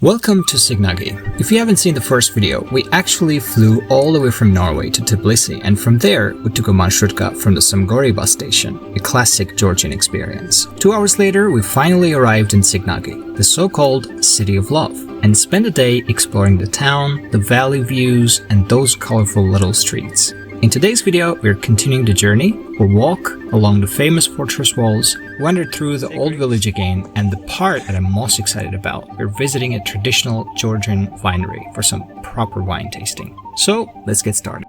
Welcome to Sighnaghi. If you haven't seen the first video, we actually flew all the way from Norway to Tbilisi, and from there we took a marshrutka from the Sighnaghi bus station, a classic Georgian experience. 2 hours later, we finally arrived in Sighnaghi, the so-called City of Love, and spent a day exploring the town, the valley views, and those colorful little streets. In today's video, we're continuing the journey. We'll walk along the famous fortress walls, wander through the old village again, and the part that I'm most excited about, we're visiting a traditional Georgian winery for some proper wine tasting. So, let's get started.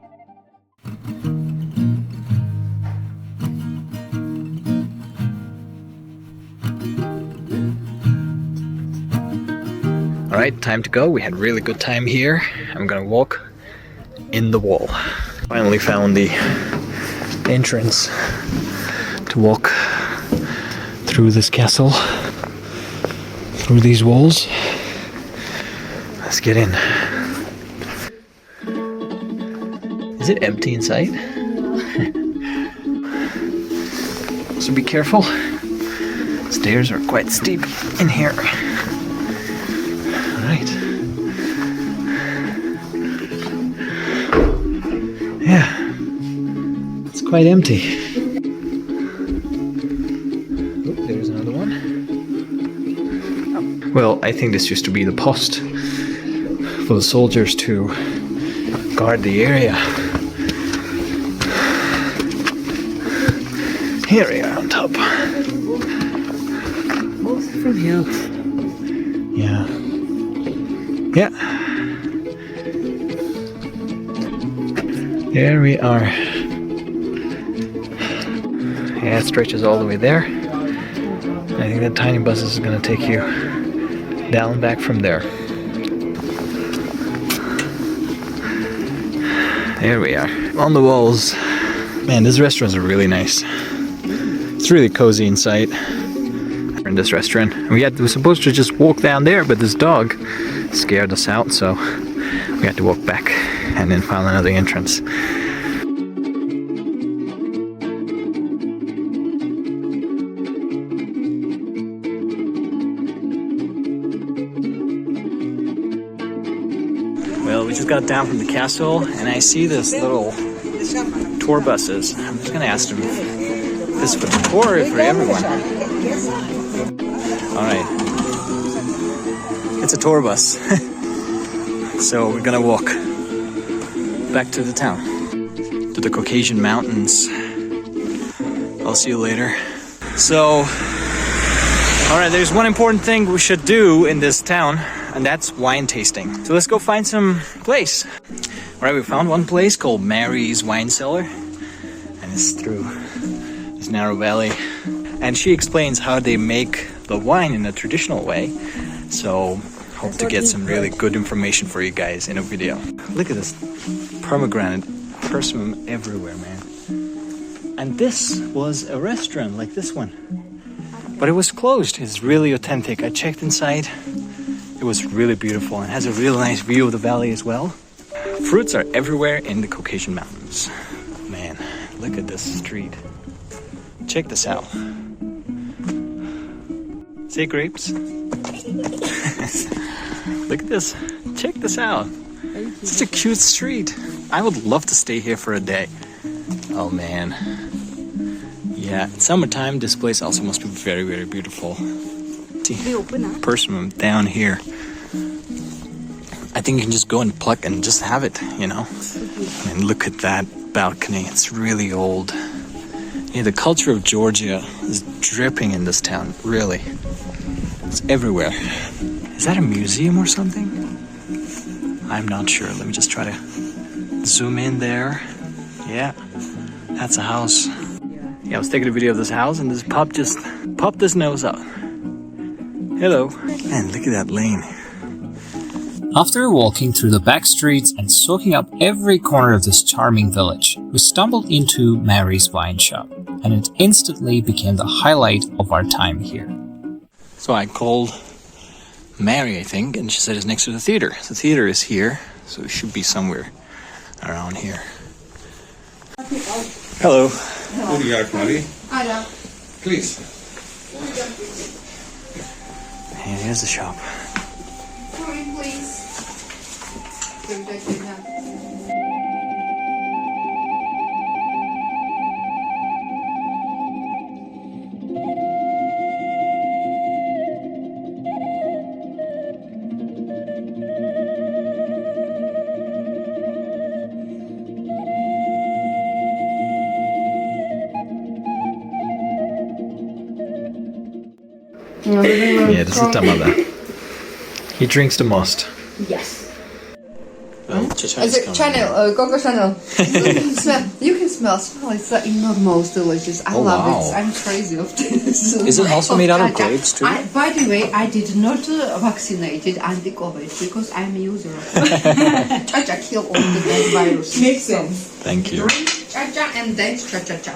Alright, time to go. We had a really good time here. I'm gonna walk in the wall. Finally found the entrance to walk through this castle, through these walls. Let's get in. Is it empty inside? So be careful. Stairs are quite steep in here. Alright. Yeah, it's quite empty. Oh, there's another one. Oh. Well, I think this used to be the post for the soldiers to guard the area. Here we are on top. Most from here. Yeah. Yeah. There we are. Yeah, it stretches all the way there. I think that tiny bus is going to take you down and back from there. There we are. On the walls. Man, these restaurants are really nice. It's really cozy inside. In this restaurant. We were supposed to just walk down there, but this dog scared us out, so we had to walk back and then found another entrance. Well, we just got down from the castle and I see this little tour buses. I'm just gonna ask them if this is for the tour or for everyone. Alright. It's a tour bus. So we're gonna walk back to the town, to the Caucasian mountains. I'll see you later. So, alright, there's one important thing we should do in this town, and that's wine tasting. So let's go find some place. Alright, we found one place called Mary's Wine Cellar, and it's through this narrow valley. And she explains how they make the wine in a traditional way. So, hope to get some really good information for you guys in a video. Look at this pomegranate persimmon everywhere, man. And this was a restaurant like this one, but it was closed. It's really authentic. I checked inside. It was really beautiful and has a real nice view of the valley as well. Fruits are everywhere in the Caucasian mountains. Man, look at this street. Check this out. Say grapes. Look at this. Check this out. Such a cute street. I would love to stay here for a day. Oh man. Yeah, in summertime this place also must be very, very beautiful. See, persimmon down here. I think you can just go and pluck and just have it, you know. And look at that balcony. It's really old. Yeah, the culture of Georgia is dripping in this town, really. It's everywhere. Is that a museum or something? I'm not sure. Let me just try to zoom in there. Yeah, that's a house. Yeah, I was taking a video of this house and this pup just popped his nose out. Hello. Man, look at that lane. After walking through the back streets and soaking up every corner of this charming village, we stumbled into Mary's wine shop, and it instantly became the highlight of our time here. So I called Mary, I think, and she said it's next to the theater. The theater is here, so it should be somewhere around here. Hello. Hello. Please. And here's the shop. please. Yeah, this is the mother. He drinks the most. Yes. Chacha As is a coming. channel, Coco Chanel. You can smell. It's enormous, delicious. I love wow. it. I'm crazy of this. Is it also made out of Chacha. grapes too? By the way, I did not vaccinated anti-COVID because I'm a user of Chacha kill all the bad viruses. Makes sense. Thank you. Drink Chacha and then Cha-cha-cha.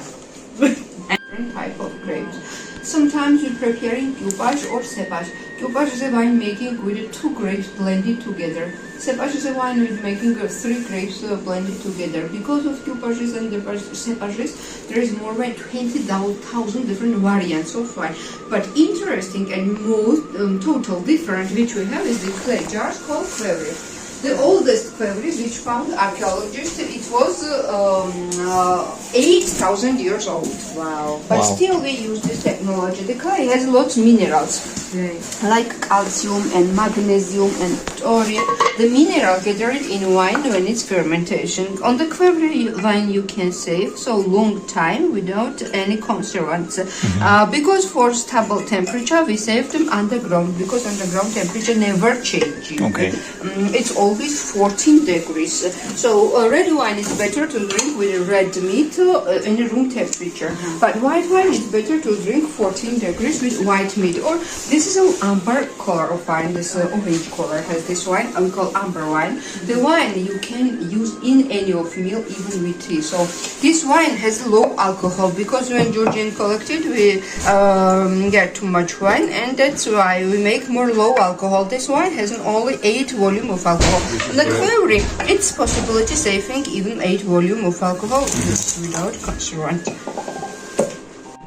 Different type of grapes. Sometimes we're preparing cupage or cepage. Cupage is a wine making with 2 grapes blended together. Cepage is a wine with making 3 grapes blended together. Because of cupages and the cepages, there is more than 20,000 different variants of wine. But interesting and most total different which we have is this clay jars called qvevri. The oldest qvevri which found archaeologists, it was 8,000 years old. Wow. But Wow. still we use this technology. The clay has lots of minerals like calcium and magnesium and thorium. The mineral gathered in wine when it's fermentation. On the qvevri wine you can save so long time without any conservants. Because for stable temperature we save them underground because underground temperature never changes. Okay. It's always 14 degrees. So red wine is better to drink with red meat in room temperature. But white wine is better to drink 14 degrees with white meat. Or this is an amber color of wine. This orange color has this wine. We call amber wine. The wine you can use in any of meal, even with tea. So this wine has low alcohol because when Georgian collected, we get too much wine, and that's why we make more low alcohol. This wine has only 8 volume of alcohol. And the qvevri, it's possibility saving even 8 volume of alcohol without conservant.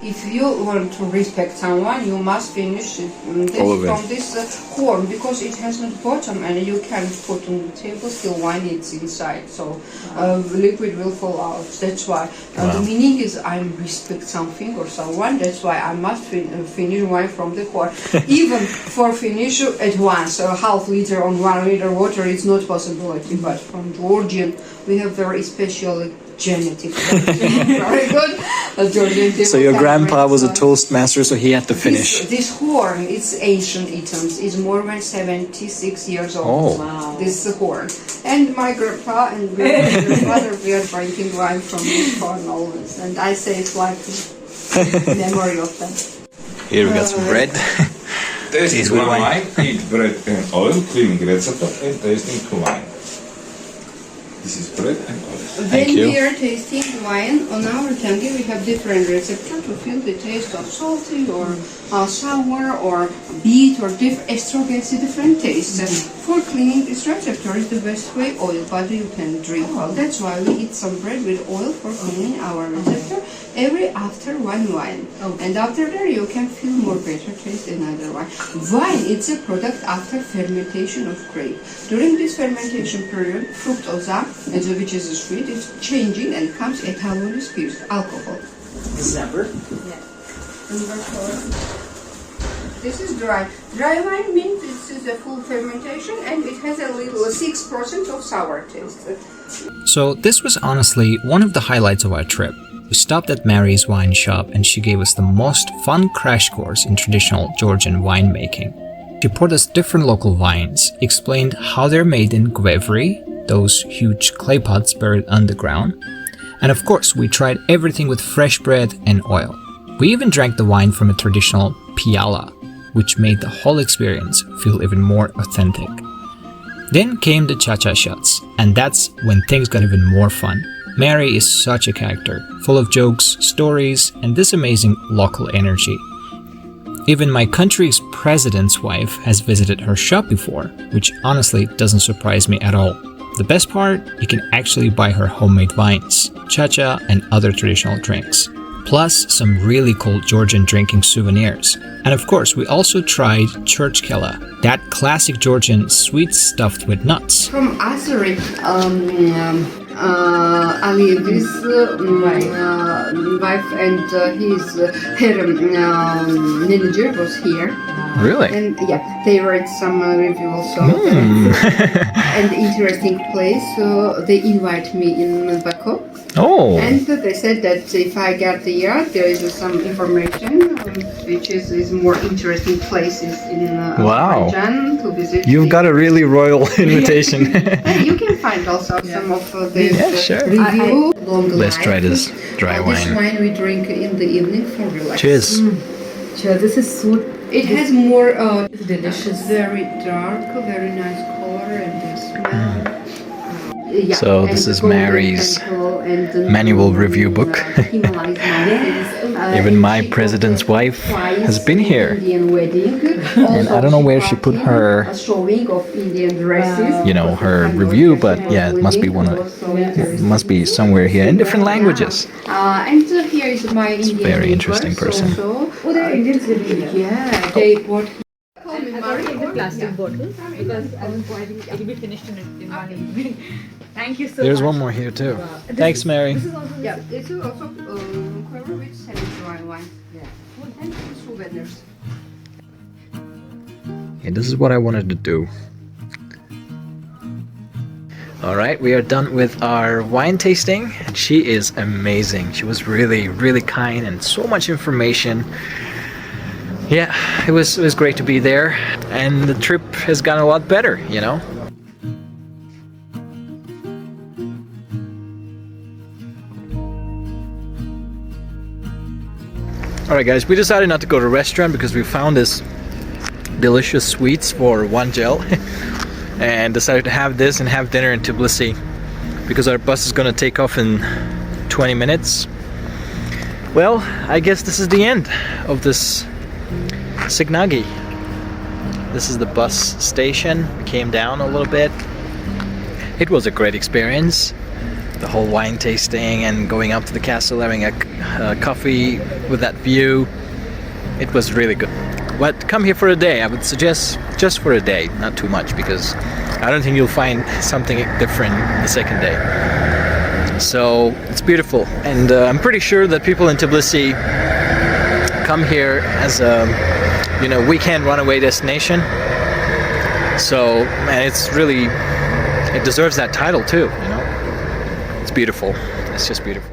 If you want to respect someone, you must finish this from this horn because it has no bottom and you can put on the table still wine it's inside, so liquid will fall out. That's why the meaning is I respect something or someone. That's why I must finish wine from the horn. Even for finish at once, a half liter on 1 liter water is not possibility. But from Georgian, we have very special genetic. Very good. Georgian. So your grandpa was a toastmaster, so he had to finish. This horn, it's ancient items. It's more than 76 years old. Oh. Wow. This horn. And my grandpa and grandfather, we are drinking wine from this horn always. And I say it's like memory of them. Here we got some bread. Tasting with one wine. wine, eat bread and oil, cleaning recipe, and tasting wine. This is bread and oil. Thank When you. we are tasting wine, on our tongue we have different receptors to feel the taste of salty or sour or bitter or extra gassy, different tastes. For cleaning this receptor is the best way oil, but you can drink well. That's why we eat some bread with oil for cleaning our receptor after one wine. And after that you can feel more better taste another wine. Wine, it's a product after fermentation of grape. During this fermentation period, fructosa, which is a sweet, is changing and comes ethanol spirits, alcohol. This is amber. This is dry. Dry wine means this is a full fermentation and it has a little 6% of sour taste. So this was honestly one of the highlights of our trip. We stopped at Mary's wine shop and she gave us the most fun crash course in traditional Georgian winemaking. She poured us different local wines, explained how they're made in qvevri, those huge clay pots buried underground, and of course we tried everything with fresh bread and oil. We even drank the wine from a traditional piala, which made the whole experience feel even more authentic. Then came the chacha shots, and that's when things got even more fun. Mary is such a character, full of jokes, stories, and this amazing local energy. Even my country's president's wife has visited her shop before, which honestly doesn't surprise me at all. The best part, you can actually buy her homemade wines, chacha, and other traditional drinks. plus some really cool Georgian drinking souvenirs. And of course, we also tried Churchkhela, that classic Georgian sweet stuffed with nuts. From Azari, Ali's wife and her manager was here. Really? And yeah, they read some review also. And interesting place. So they invite me in Baku. Oh. And they said that if I get there, there is some information which is more interesting places in Azerbaijan to visit. You've got a really royal invitation. And you can find also some of the sure. review. Let's try this dry This wine. wine we drink in the evening for relax. Cheers. Sure, this is so It has more it's delicious. very dark, very nice color and the smell. Yeah, So and this the is golden Mary's temple and the manual review book. Himalayas mountains. Even my She got president's wife twice has been here. Indian wedding. And I don't know where she put her, showing of Indian dresses. you know, her review, but yeah, it must be it must be somewhere here in different languages. And here is my Indian very interesting neighbors person. also. Oh, there are Indians living here. Yeah, they bought. I've already taken plastic bottles because I it'll be finished in one evening. Thank you so There's much. one more here too. Thanks, Mary. This is also Yeah, it's also covered with semi-dry wine. yeah. And souvenirs. Yeah, this is what I wanted to do. All right, we are done with our wine tasting. She is amazing. She was really, really kind and so much information. Yeah, it was great to be there, and the trip has gotten a lot better, you know. All right, guys, we decided not to go to a restaurant because we found this delicious sweets for one gel and decided to have this and have dinner in Tbilisi because our bus is going to take off in 20 minutes. Well, I guess this is the end of this Sighnaghi. This is the bus station. We came down a little bit. It was a great experience. The whole wine tasting and going up to the castle, having a coffee with that view. It was really good. But come here for a day. I would suggest just for a day, not too much, because I don't think you'll find something different the second day. So it's beautiful, and I'm pretty sure that people in Tbilisi come here as a weekend runaway destination. So, man, it deserves that title too. It's beautiful. It's just beautiful.